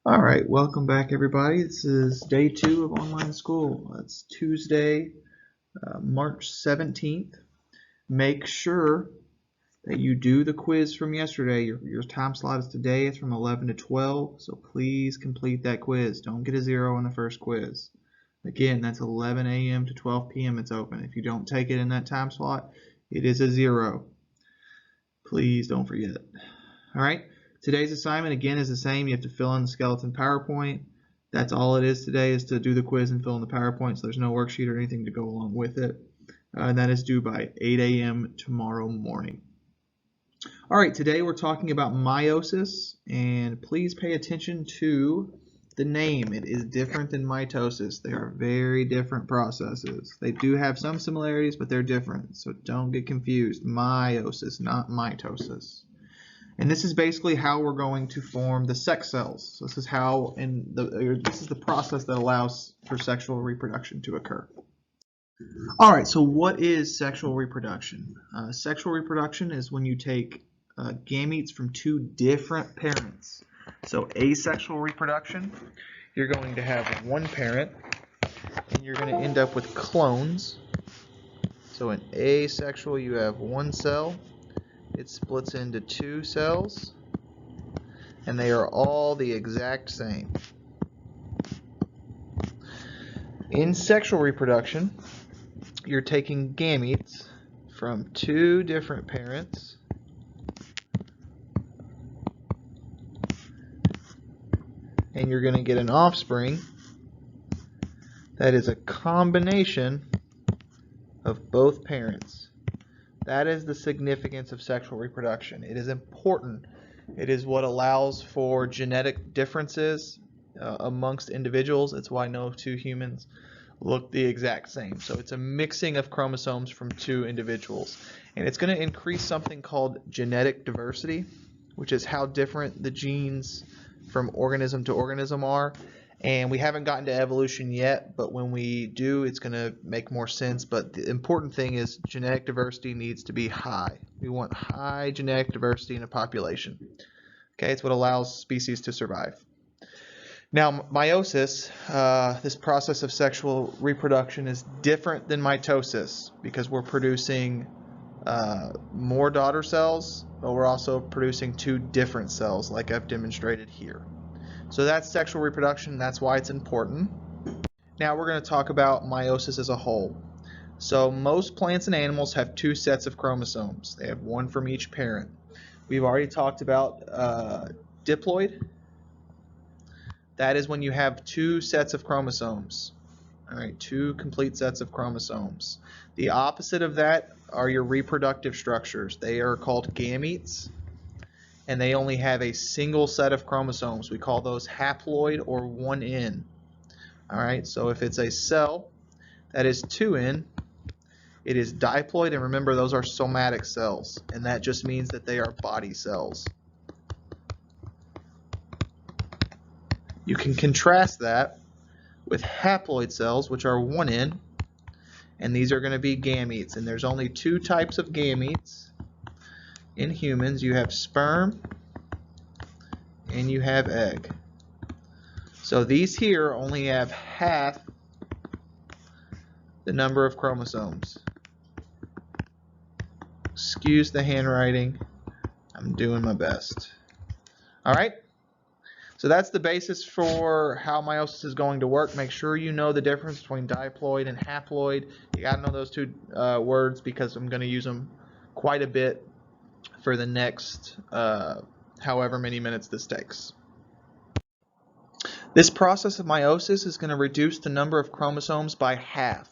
All right, welcome back everybody. This is day 2 of online school. It's Tuesday, March 17th. Make sure that you do the quiz from yesterday. Your time slot is today. It's from 11 to 12, so please complete that quiz. Don't get a 0 on the first quiz. Again, that's 11 a.m. to 12 p.m. it's open. If you don't take it in that time slot, it is a 0. Please don't forget. All right. Today's assignment, again, is the same. You have to fill in the skeleton PowerPoint. That's all it is today, is to do the quiz and fill in the PowerPoint, so there's no worksheet or anything to go along with it. And that is due by 8 a.m. tomorrow morning. All right, today we're talking about meiosis, and please pay attention to the name. It is different than mitosis. They are very different processes. They do have some similarities, but they're different, so don't get confused. Meiosis, not mitosis. And this is basically how we're going to form the sex cells. So this is how, this is the process that allows for sexual reproduction to occur. All right, so what is sexual reproduction? Sexual reproduction is when you take gametes from two different parents. So asexual reproduction, you're going to have one parent, and you're going to end up with clones. So in asexual, you have one cell. It splits into two cells, and they are all the exact same. In sexual reproduction, you're taking gametes from two different parents, and you're going to get an offspring that is a combination of both parents. That is the significance of sexual reproduction. It is important. It is what allows for genetic differences amongst individuals. It's why no two humans look the exact same. So it's a mixing of chromosomes from two individuals. And it's going to increase something called genetic diversity, which is how different the genes from organism to organism are. And we haven't gotten to evolution yet, but when we do, it's going to make more sense. But the important thing is genetic diversity needs to be high. We want high genetic diversity in a population. Okay, it's what allows species to survive. Now, meiosis, this process of sexual reproduction, is different than mitosis because we're producing more daughter cells, but we're also producing two different cells like I've demonstrated here. So that's sexual reproduction. That's why it's important. Now we're going to talk about meiosis as a whole. So most plants and animals have two sets of chromosomes. They have one from each parent. We've already talked about diploid. That is when you have two sets of chromosomes. All right, two complete sets of chromosomes. The opposite of that are your reproductive structures. They are called gametes, and they only have a single set of chromosomes. We call those haploid or 1N. All right, so if it's a cell that is 2N, it is diploid, and remember those are somatic cells, and that just means that they are body cells. You can contrast that with haploid cells, which are 1N, and these are going to be gametes, and there's only two types of gametes. In humans, you have sperm and you have egg. So these here only have half the number of chromosomes. Excuse the handwriting. I'm doing my best. All right? So that's the basis for how meiosis is going to work. Make sure you know the difference between diploid and haploid. You got to know those two words because I'm going to use them quite a bit for the next however many minutes this takes. This process of meiosis is going to reduce the number of chromosomes by half,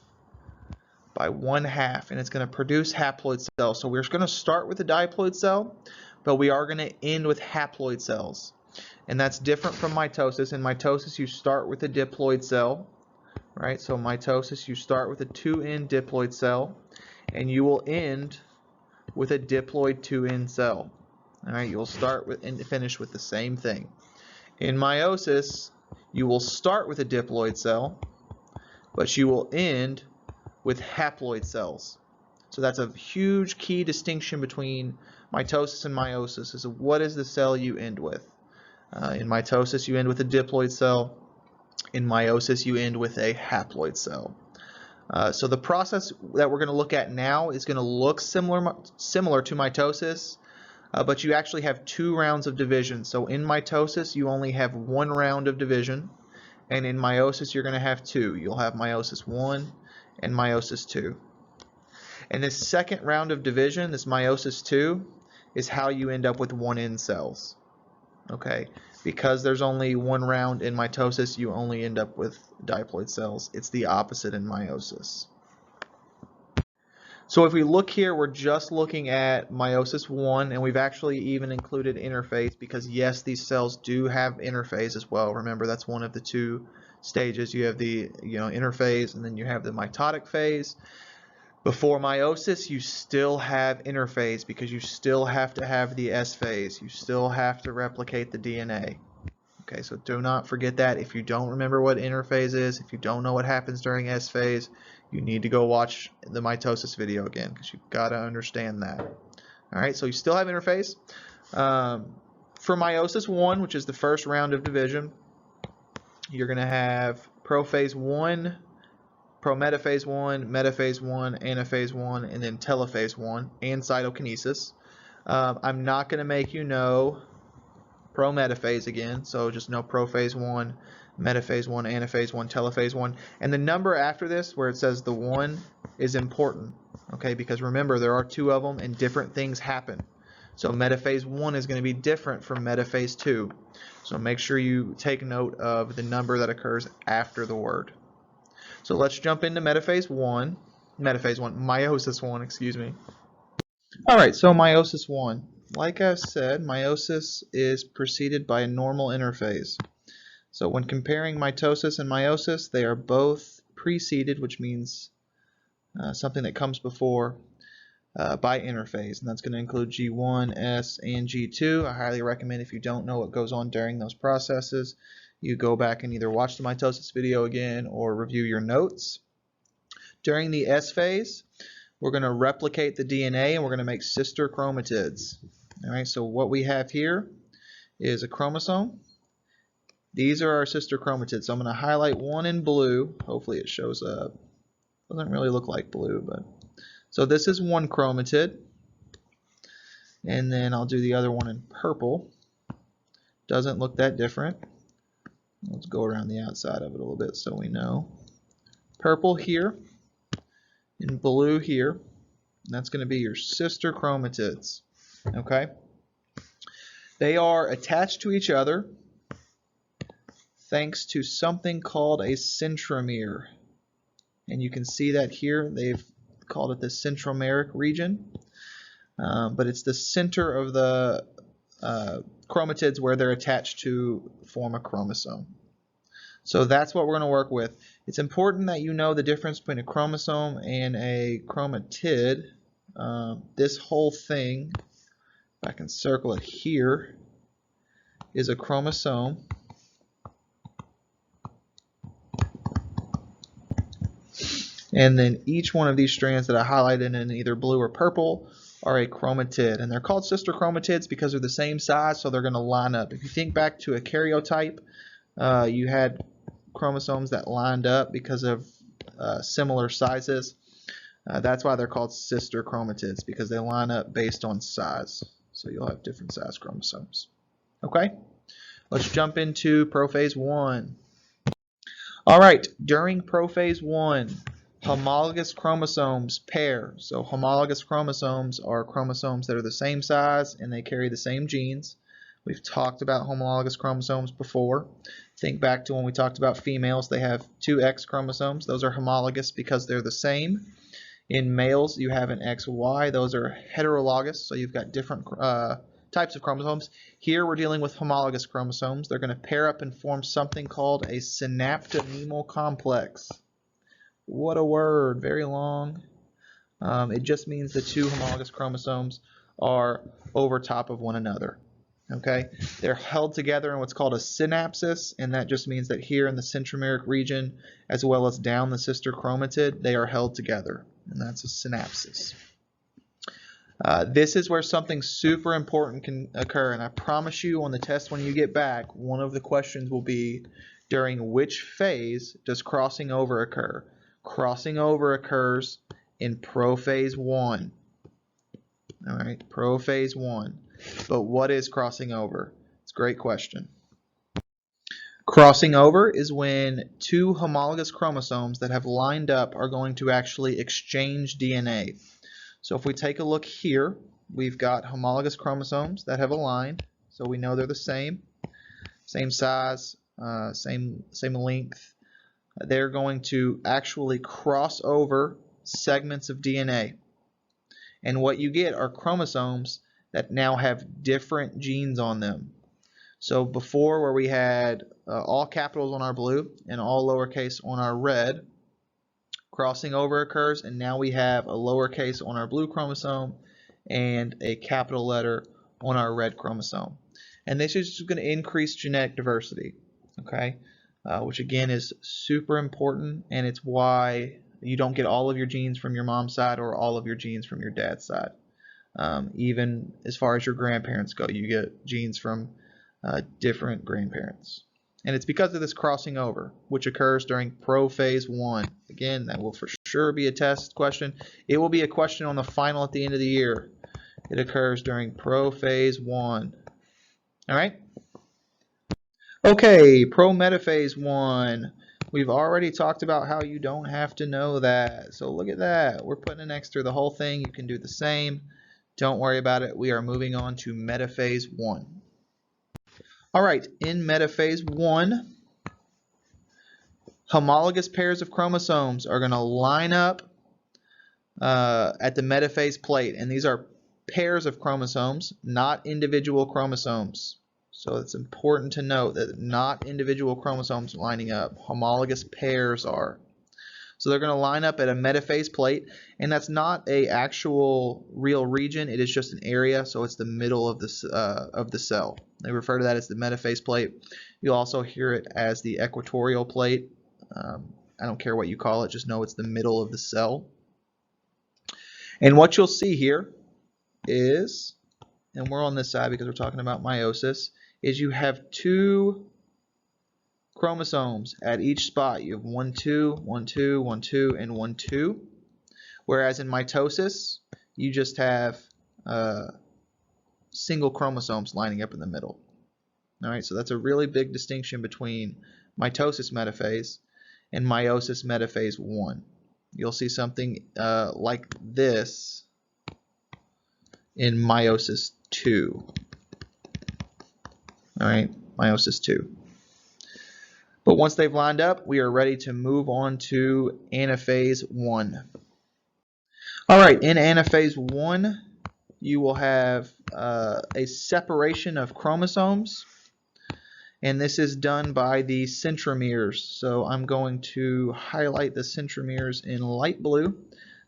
by 1/2, and it's going to produce haploid cells. So we're going to start with a diploid cell, but we are going to end with haploid cells. And that's different from mitosis. In mitosis, you start with a diploid cell, right? So mitosis, you start with a 2N diploid cell, and you will end with a diploid 2N cell. All right, you'll start with and finish with the same thing. In meiosis, you will start with a diploid cell, but you will end with haploid cells. So that's a huge key distinction between mitosis and meiosis, is what is the cell you end with. In mitosis, you end with a diploid cell. In meiosis, you end with a haploid cell. So the process that we're going to look at now is going to look similar to mitosis, but you actually have 2 rounds of division. So in mitosis, you only have 1 round of division, and in meiosis, you're going to have 2. You'll have meiosis 1 and meiosis 2. And this second round of division, this meiosis 2, is how you end up with 1N cells. Okay, because there's only 1 round in mitosis, you only end up with diploid cells. It's the opposite in meiosis. So if we look here, we're just looking at meiosis 1, and we've actually even included interphase because yes, these cells do have interphase as well. Remember, that's one of the 2 stages. You have the interphase, and then you have the mitotic phase. Before meiosis, you still have interphase because you still have to have the S phase. You still have to replicate the DNA. Okay, so do not forget that. If you don't remember what interphase is, if you don't know what happens during S phase, you need to go watch the mitosis video again because you've got to understand that. All right, so you still have interphase. For meiosis 1, which is the first round of division, you're going to have prophase 1, prometaphase 1, metaphase 1, anaphase 1, and then telophase 1, and cytokinesis. I'm not going to make you know prometaphase again, so just know prophase 1, metaphase 1, anaphase 1, telophase 1. And the number after this, where it says the 1, is important, okay, because remember, there are 2 of them and different things happen. So metaphase 1 is going to be different from metaphase 2. So make sure you take note of the number that occurs after the word. So let's jump into meiosis 1, excuse me. All right, so meiosis 1. Like I said, meiosis is preceded by a normal interphase. So when comparing mitosis and meiosis, they are both preceded, which means something that comes before, by interphase, and that's going to include G1, S, and G2. I highly recommend, if you don't know what goes on during those processes, you go back and either watch the mitosis video again or review your notes. During the S phase, we're going to replicate the DNA and we're going to make sister chromatids. All right, so what we have here is a chromosome. These are our sister chromatids. So I'm going to highlight one in blue. Hopefully it shows up. Doesn't really look like blue, but so this is one chromatid. And then I'll do the other one in purple. Doesn't look that different. Let's go around the outside of it a little bit so we know. Purple here and blue here. And that's going to be your sister chromatids. Okay? They are attached to each other thanks to something called a centromere. And you can see that here. They've called it the centromeric region. But it's the center of the chromatids where they're attached to form a chromosome. So that's what we're going to work with. It's important that you know the difference between a chromosome and a chromatid. This whole thing, if I can circle it here, is a chromosome. And then each one of these strands that I highlighted in either blue or purple are a chromatid. And they're called sister chromatids because they're the same size, so they're going to line up. If you think back to a karyotype, you had chromosomes that lined up because of similar sizes. That's why they're called sister chromatids, because they line up based on size. So you'll have different size chromosomes. Okay, let's jump into prophase 1. All right, during prophase 1, homologous chromosomes pair. So homologous chromosomes are chromosomes that are the same size and they carry the same genes. We've talked about homologous chromosomes before. Think back to when we talked about females. They have 2 X chromosomes. Those are homologous because they're the same. In males, you have an XY. Those are heterologous, so you've got different types of chromosomes. Here we're dealing with homologous chromosomes. They're going to pair up and form something called a synaptonemal complex. What a word, very long. It just means the 2 homologous chromosomes are over top of one another. Okay, they're held together in what's called a synapsis, and that just means that here in the centromeric region, as well as down the sister chromatid, they are held together, and that's a synapsis. This is where something super important can occur, and I promise you on the test when you get back, one of the questions will be, during which phase does crossing over occur? Crossing over occurs in prophase 1. All right, prophase 1. But what is crossing over? It's a great question. Crossing over is when two homologous chromosomes that have lined up are going to actually exchange DNA. So if we take a look here, we've got homologous chromosomes that have aligned, so we know they're the same size, same length. They're going to actually cross over segments of DNA. And what you get are chromosomes that now have different genes on them. So before, where we had all capitals on our blue and all lowercase on our red, crossing over occurs, and now we have a lowercase on our blue chromosome and a capital letter on our red chromosome. And this is just going to increase genetic diversity, okay? Which again is super important, and it's why you don't get all of your genes from your mom's side or all of your genes from your dad's side. Even as far as your grandparents go, you get genes from different grandparents. And it's because of this crossing over, which occurs during prophase 1. Again, that will for sure be a test question. It will be a question on the final at the end of the year. It occurs during prophase 1. All right? Okay, prometaphase 1. We've already talked about how you don't have to know that. So look at that. We're putting an X through the whole thing. You can do the same. Don't worry about it. We are moving on to metaphase 1. All right, in metaphase 1, homologous pairs of chromosomes are going to line up at the metaphase plate. And these are pairs of chromosomes, not individual chromosomes. So it's important to note that not individual chromosomes lining up. Homologous pairs are. So they're going to line up at a metaphase plate, and that's not an actual real region. It is just an area, so it's the middle of the cell. They refer to that as the metaphase plate. You'll also hear it as the equatorial plate. I don't care what you call it, just know it's the middle of the cell. And what you'll see here is, and we're on this side because we're talking about meiosis, is you have two chromosomes at each spot. You have 1, 2, 1, 2, 1, 2, and 1, 2. Whereas in mitosis, you just have single chromosomes lining up in the middle. All right, so that's a really big distinction between mitosis metaphase and meiosis metaphase 1. You'll see something like this in meiosis 2. All right, meiosis 2. But once they've lined up, we are ready to move on to anaphase 1. All right, in anaphase 1, you will have a separation of chromosomes, and this is done by the centromeres. So I'm going to highlight the centromeres in light blue.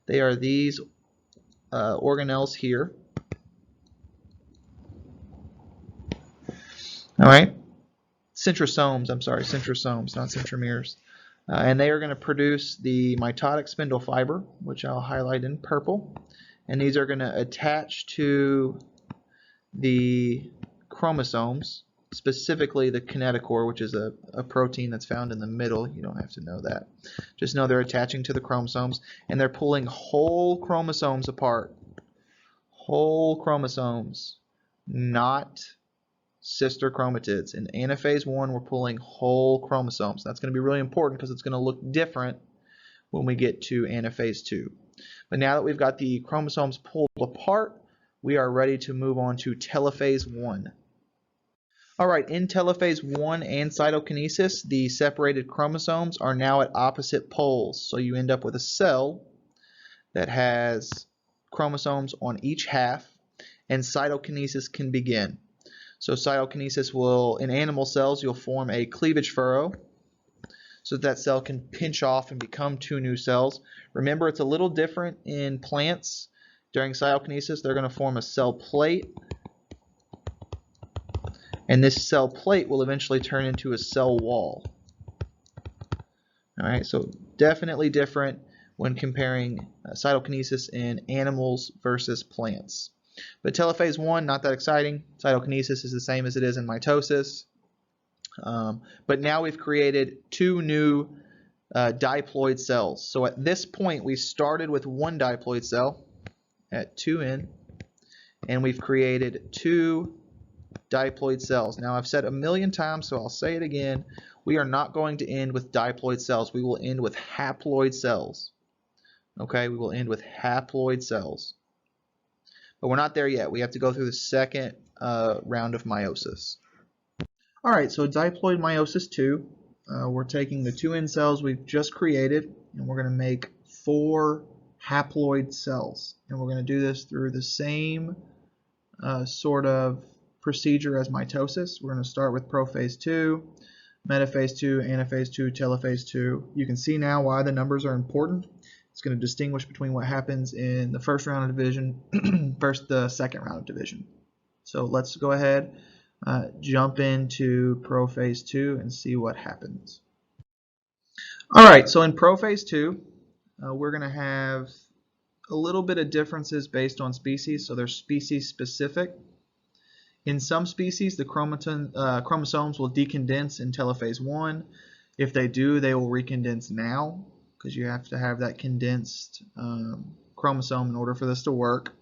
They are these organelles here. All right. Centrosomes, I'm sorry, centrosomes, not centromeres. And they are going to produce the mitotic spindle fiber, which I'll highlight in purple. And these are going to attach to the chromosomes, specifically the kinetochore, which is a protein that's found in the middle. You don't have to know that. Just know they're attaching to the chromosomes, and they're pulling whole chromosomes apart. Whole chromosomes, not sister chromatids. In anaphase 1, we're pulling whole chromosomes. That's going to be really important because it's going to look different when we get to anaphase 2. But now that we've got the chromosomes pulled apart, we are ready to move on to telophase 1. All right, in telophase 1 and cytokinesis, the separated chromosomes are now at opposite poles. So you end up with a cell that has chromosomes on each half, and cytokinesis can begin. So cytokinesis will, in animal cells, you'll form a cleavage furrow so that cell can pinch off and become two new cells. Remember, it's a little different in plants. During cytokinesis, they're going to form a cell plate, and this cell plate will eventually turn into a cell wall. All right, so definitely different when comparing cytokinesis in animals versus plants. But telophase 1, not that exciting. Cytokinesis is the same as it is in mitosis. But now we've created 2 new diploid cells. So at this point, we started with 1 diploid cell at 2N, and we've created 2 diploid cells. Now I've said a million times, so I'll say it again. We are not going to end with diploid cells. We will end with haploid cells. Okay, we will end with haploid cells. But we're not there yet. We have to go through the second round of meiosis. All right, so diploid meiosis 2. We're taking the 2N cells we've just created, and we're going to make 4 haploid cells. And we're going to do this through the same sort of procedure as mitosis. We're going to start with prophase 2, metaphase 2, anaphase 2, telophase 2. You can see now why the numbers are important. It's going to distinguish between what happens in the first round of division versus the second round of division. So let's go ahead, jump into prophase 2 and see what happens. All right, so in prophase 2, we're going to have a little bit of differences based on species, so they're species specific. In some species, the chromosomes will decondense in telophase 1. If they do, they will recondense now, because you have to have that condensed chromosome in order for this to work.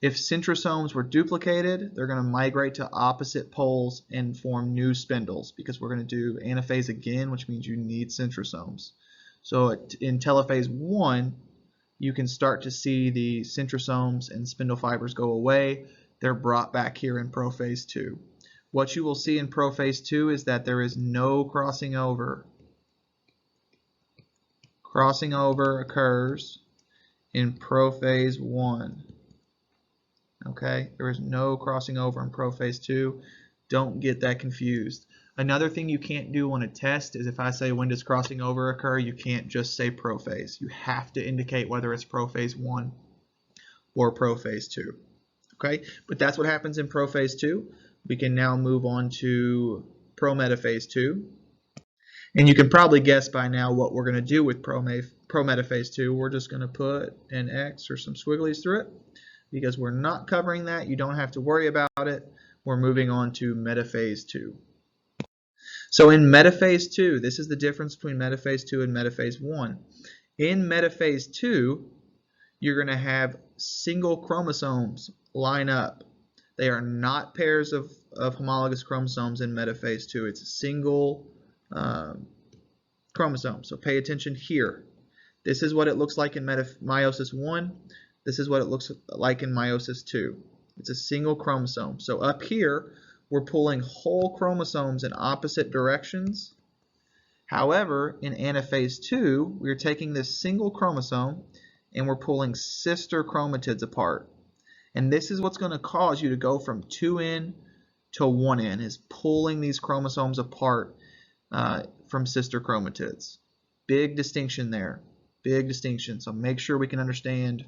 If centrosomes were duplicated, they're going to migrate to opposite poles and form new spindles, because we're going to do anaphase again, which means you need centrosomes. So in telophase 1, you can start to see the centrosomes and spindle fibers go away. They're brought back here in prophase 2. What you will see in prophase 2 is that there is no crossing over. Crossing over occurs in prophase 1. Okay, there is no crossing over in prophase 2. Don't get that confused. Another thing you can't do on a test is if I say when does crossing over occur, you can't just say prophase. You have to indicate whether it's prophase 1 or prophase 2. Okay, but that's what happens in prophase 2. We can now move on to prometaphase 2. And you can probably guess by now what we're going to do with prometaphase 2. We're just going to put an X or some squigglies through it because we're not covering that. You don't have to worry about it. We're moving on to metaphase 2. So in metaphase 2, this is the difference between metaphase 2 and metaphase 1. In metaphase 2, you're going to have single chromosomes line up. They are not pairs of homologous chromosomes in metaphase 2. It's a single chromosome. So pay attention here. This is what it looks like in meiosis 1. This is what it looks like in meiosis 2. It's a single chromosome. So up here, we're pulling whole chromosomes in opposite directions. However, in anaphase 2, we're taking this single chromosome and we're pulling sister chromatids apart. And this is what's going to cause you to go from 2N to 1N, is pulling these chromosomes apart from sister chromatids. Big distinction there. Big distinction. So make sure we can understand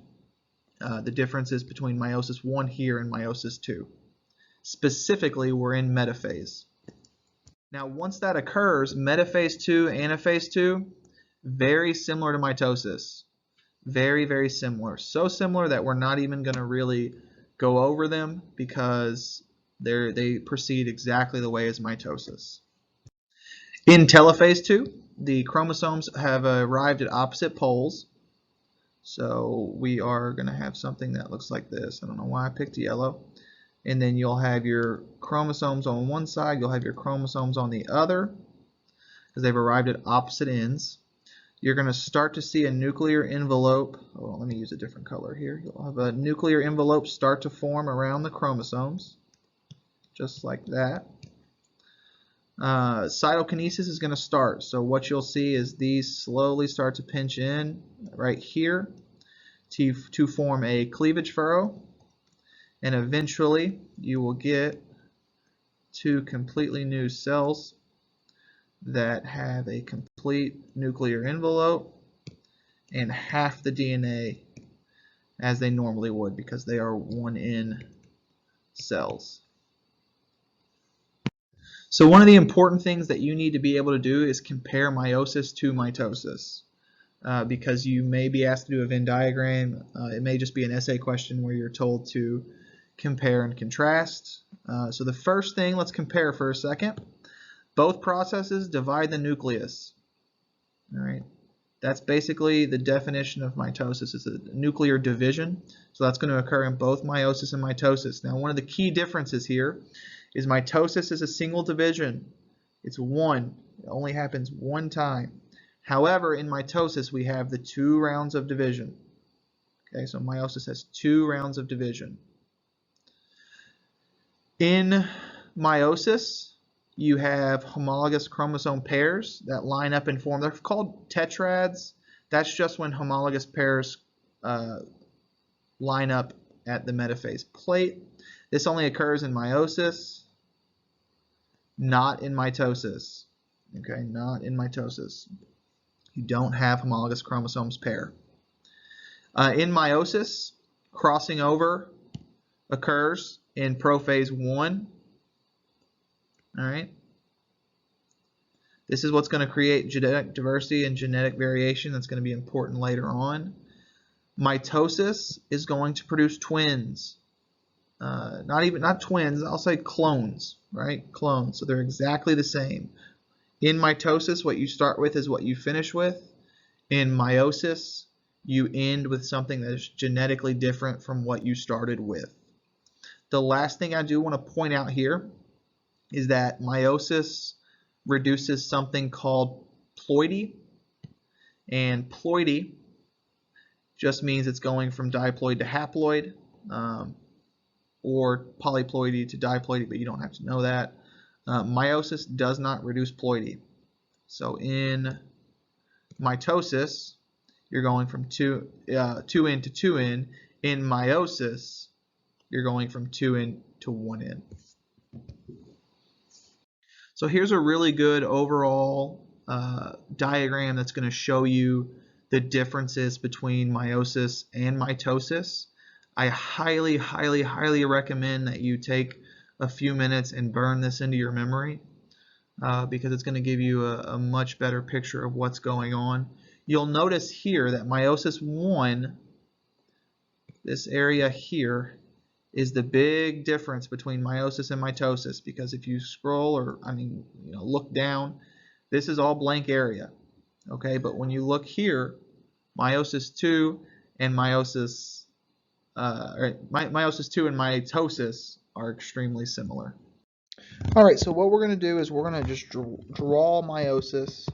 the differences between meiosis 1 here and meiosis 2. Specifically, we're in metaphase. Now, once that occurs, metaphase 2, anaphase 2, very similar to mitosis. Very, very similar. So similar that we're not even going to really go over them because they proceed exactly the way as mitosis. In telophase 2, the chromosomes have arrived at opposite poles. So we are going to have something that looks like this. I don't know why I picked yellow. And then you'll have your chromosomes on one side, you'll have your chromosomes on the other, because they've arrived at opposite ends. You're going to start to see a nuclear envelope. Oh, let me use a different color here. You'll have a nuclear envelope start to form around the chromosomes, just like that. Cytokinesis is going to start. So what you'll see is these slowly start to pinch in right here to form a cleavage furrow. And eventually you will get 2 completely new cells that have a complete nuclear envelope and half the DNA as they normally would because they are 1N cells. So one of the important things that you need to be able to do is compare meiosis to mitosis. because you may be asked to do a Venn diagram. It may just be an essay question where you're told to compare and contrast. So the first thing, let's compare for a second. Both processes divide the nucleus. All right. That's basically the definition of mitosis. It's a nuclear division. So that's going to occur in both meiosis and mitosis. Now, one of the key differences here is mitosis is a single division. It's one. It only happens one time. However, in mitosis, we have the 2 rounds of division. Okay, so meiosis has 2 rounds of division. In meiosis, you have homologous chromosome pairs that line up and form. They're called tetrads. That's just when homologous pairs line up at the metaphase plate. This only occurs in meiosis, not in mitosis. Okay, not in mitosis. You don't have homologous chromosomes pair. In meiosis, crossing over occurs in prophase 1. All right. This is what's going to create genetic diversity and genetic variation. That's going to be important later on. Mitosis is going to produce twins. Not twins, I'll say clones, right? Clones. So they're exactly the same. In mitosis, what you start with is what you finish with. In meiosis, you end with something that is genetically different from what you started with. The last thing I do want to point out here is that meiosis reduces something called ploidy, and ploidy just means it's going from diploid to haploid, or polyploidy to diploidy, but you don't have to know that. Meiosis does not reduce ploidy. So in mitosis, you're going from 2N to 2N. In meiosis, you're going from 2N to 1N. So here's a really good overall diagram that's going to show you the differences between meiosis and mitosis. I highly, highly, highly recommend that you take a few minutes and burn this into your memory because it's going to give you a much better picture of what's going on. You'll notice here that meiosis 1, this area here, is the big difference between meiosis and mitosis, because if you scroll or look down, this is all blank area. Okay, but when you look here, meiosis 2 and meiosis 2 and mitosis are extremely similar. All right, so what we're going to do is we're going to just draw meiosis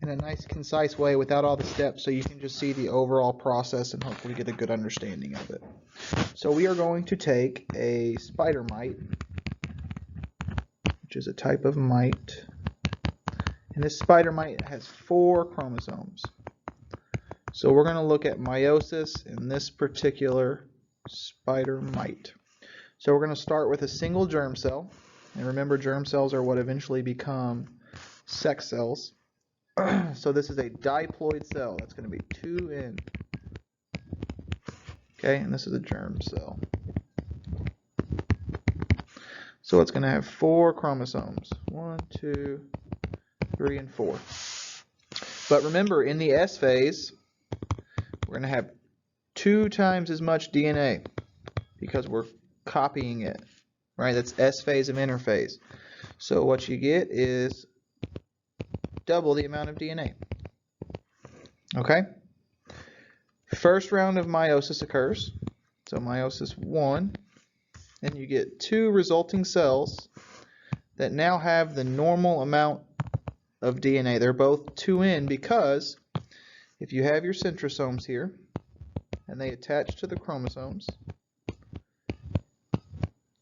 in a nice, concise way without all the steps, so you can just see the overall process and hopefully get a good understanding of it. So we are going to take a spider mite, which is a type of mite, and this spider mite has 4 chromosomes. So we're going to look at meiosis in this particular spider mite. So we're going to start with a single germ cell, and remember, germ cells are what eventually become sex cells. So this is a diploid cell. That's going to be 2N. Okay, and this is a germ cell. So it's going to have 4 chromosomes. 1, 2, 3, and 4. But remember, in the S phase, we're going to have 2 times as much DNA because we're copying it. Right? That's S phase of interphase. So what you get is double the amount of DNA. Okay? First round of meiosis occurs. So meiosis 1, and you get 2 resulting cells that now have the normal amount of DNA. They're both 2N because if you have your centrosomes here and they attach to the chromosomes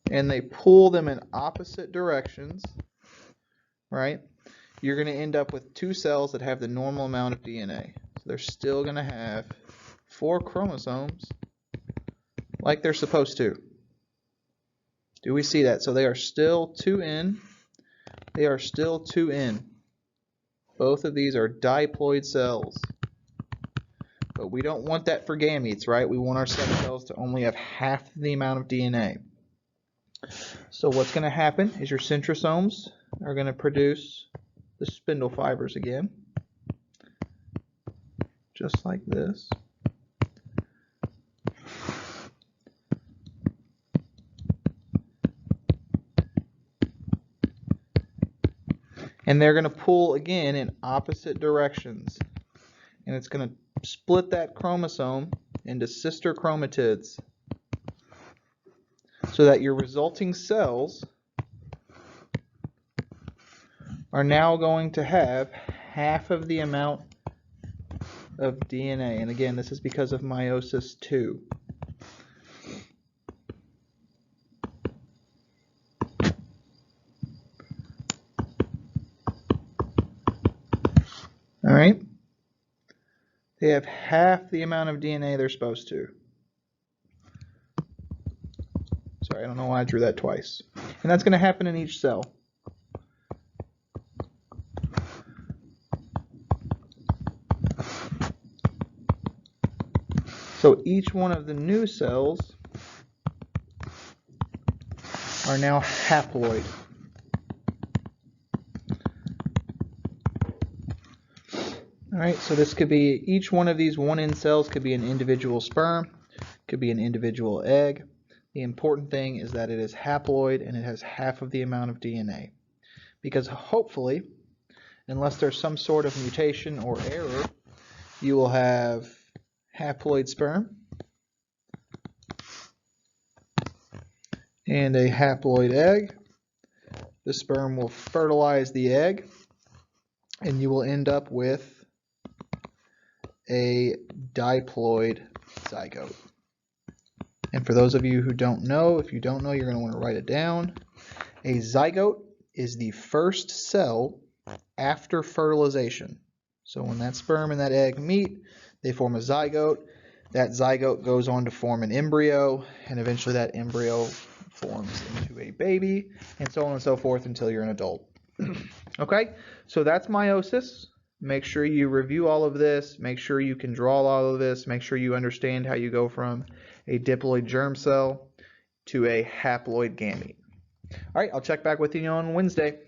and they pull them in opposite directions, right? You're going to end up with 2 cells that have the normal amount of DNA. So they're still going to have 4 chromosomes like they're supposed to. Do we see that? So they are still 2N. They are still 2N. Both of these are diploid cells. But we don't want that for gametes, right? We want our sex cells to only have half the amount of DNA. So what's going to happen is your centrosomes are going to produce the spindle fibers again. just like this. And they're going to pull again in opposite directions. And it's going to split that chromosome into sister chromatids so that your resulting cells are now going to have half of the amount of DNA. And again, this is because of meiosis 2. All right? They have half the amount of DNA they're supposed to. Sorry, I don't know why I drew that twice. And that's going to happen in each cell. So each one of the new cells are now haploid. All right, so this could be, each one of these 1N cells could be an individual sperm, could be an individual egg. The important thing is that it is haploid and it has half of the amount of DNA. Because hopefully, unless there's some sort of mutation or error, you will have haploid sperm and a haploid egg. The sperm will fertilize the egg and you will end up with a diploid zygote. And for those of you who don't know, if you don't know, you're going to want to write it down. A zygote is the first cell after fertilization. So when that sperm and that egg meet, they form a zygote. That zygote goes on to form an embryo, and eventually that embryo forms into a baby, and so on and so forth until you're an adult. Okay, so that's meiosis. Make sure you review all of this. Make sure you can draw all of this. Make sure you understand how you go from a diploid germ cell to a haploid gamete. All right, I'll check back with you on Wednesday.